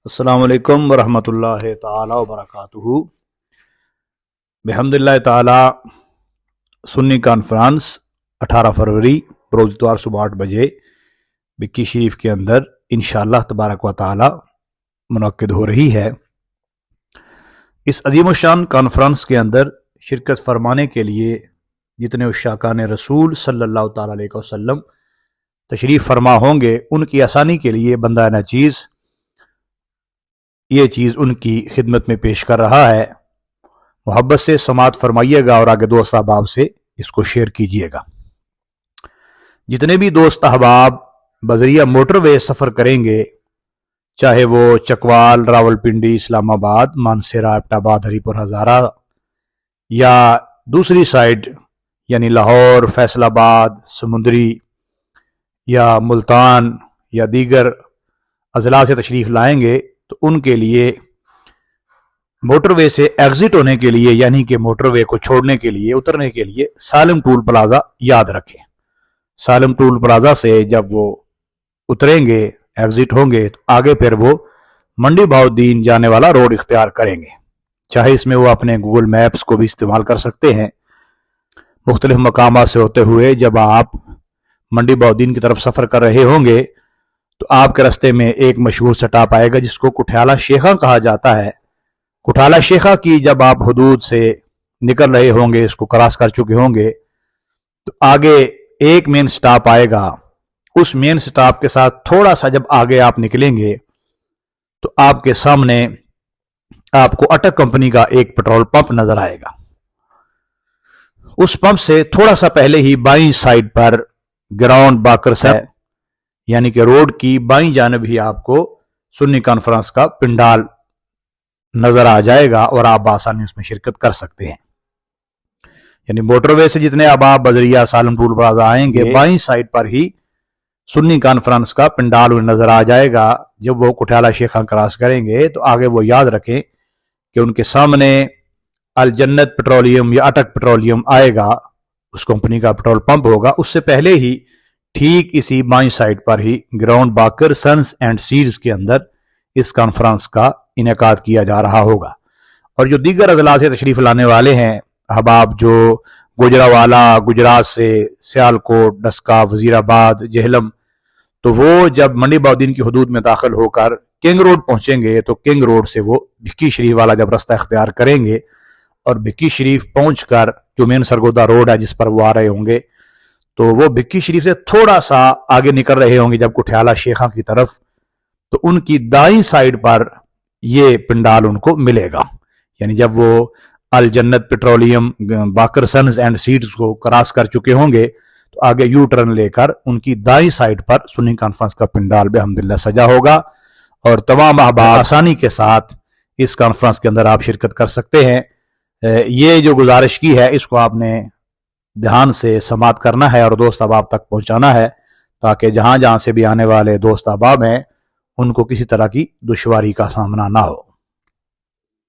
अस्सलाम वालेकुम वरहमतुल्लाहि ताला वबरकातुहू। बिहम्दिल्लाह ताला सुन्नी कॉन्फ्रेंस 18 फरवरी रोज़ इतवार सुबह 8 बजे बिक्की शरीफ के अंदर इंशाअल्लाह तबारक व ताला मुनक्किद हो रही है। इस अज़ीमुश्शान कॉन्फ्रेंस के अंदर शिरकत फरमाने के लिए जितने उश्शाकान रसूल सल्लल्लाहु ताला अलैहि वसल्लम तशरीफ़ फरमा होंगे, उनकी आसानी के लिए बंदा नचीज़ ये चीज़ उनकी खिदमत में पेश कर रहा है। मोहब्बत से समात फरमाइएगा और आगे दोस्त अहबाब से इसको शेयर कीजिएगा। जितने भी दोस्त अहबाब बजरिया मोटरवे सफ़र करेंगे, चाहे वो चकवाल, रावलपिंडी, इस्लामाबाद, मानसेरा, एबटाबाद, हरीपुर, हज़ारा या दूसरी साइड यानी लाहौर, फैसलाबाद, समुंदरी या मुल्तान या दीगर अजला से तशरीफ़ लाएंगे तो उनके लिए मोटरवे से एग्जिट होने के लिए यानी कि मोटरवे को छोड़ने के लिए, उतरने के लिए सालिम टूल प्लाजा याद रखें। सालिम टूल प्लाजा से जब वो उतरेंगे, एग्जिट होंगे, तो आगे फिर वो मंडी बहाउद्दीन जाने वाला रोड इख्तियार करेंगे। चाहे इसमें वो अपने गूगल मैप्स को भी इस्तेमाल कर सकते हैं। मुख्तलिफ मकामात से होते हुए जब आप मंडी बहाउद्दीन की तरफ सफ़र कर रहे होंगे तो आपके रास्ते में एक मशहूर स्टॉप आएगा जिसको कुठियाला शेखा कहा जाता है। कुठियाला शेखा की जब आप हदूद से निकल रहे होंगे, इसको क्रॉस कर चुके होंगे, तो आगे एक मेन स्टॉप आएगा। उस मेन स्टॉप के साथ थोड़ा सा जब आगे आप निकलेंगे तो आपके सामने आपको अटक कंपनी का एक पेट्रोल पंप नजर आएगा। उस पंप से थोड़ा सा पहले ही बाईं साइड पर ग्राउंड बाकर्स है, यानी कि रोड की बाईं जानब ही आपको सुन्नी कॉन्फ्रेंस का पिंडाल नजर आ जाएगा और आप आसानी उसमें शिरकत कर सकते हैं। यानी मोटरवे से जितने अब आप बजरिया, सालम टूल प्लाजा आएंगे, बाईं साइड पर ही सुन्नी कॉन्फ्रेंस का पिंडाल उन्हें नजर आ जाएगा। जब वो कुठियाला शेखा क्रॉस करेंगे तो आगे वो याद रखें कि उनके सामने अल जन्नत पेट्रोलियम या अटक पेट्रोलियम आएगा, उस कंपनी का पेट्रोल पंप होगा। उससे पहले ही ठीक इसी बाईं साइड पर ही ground Baqir sons and seeds के अंदर इस कॉन्फ्रेंस का इनेकाद किया जा रहा होगा। और जो दीगर अजला से तशरीफ लाने वाले हैं अहबाब, जो गुजरावाला, गुजरात से सियालकोट, डस्का, वजीराबाद, जेहलम, तो वो जब मंडी बहाउद्दीन की हदूद में दाखिल होकर किंग रोड पहुंचेंगे तो किंग रोड से वो भिक्की शरीफ वाला जब रास्ता इख्तियार करेंगे और भिक्की शरीफ पहुंचकर जो मेन सरगोदा रोड है जिस पर वो आ रहे होंगे, तो वो भिक्की शरीफ से थोड़ा सा आगे निकल रहे होंगे जब कुठियाला शेखा की तरफ, तो उनकी दाईं साइड पर ये पिंडाल उनको मिलेगा। यानी जब वो Al Jannat Petroleum, Baqar sons and Seeds को क्रॉस कर चुके होंगे तो आगे यू टर्न लेकर उनकी दाईं साइड पर सुन्नी कॉन्फ्रेंस का पिंडाल बिहम्दिल्लाह सजा होगा और तमाम अहबाब आसानी के साथ इस कॉन्फ्रेंस के अंदर आप शिरकत कर सकते हैं। ये जो गुजारिश की है इसको आपने ध्यान से समात करना है और दोस्त अहबाब तक पहुंचाना है ताकि जहां जहां से भी आने वाले दोस्त अहबाब हैं उनको किसी तरह की दुश्वारी का सामना ना हो।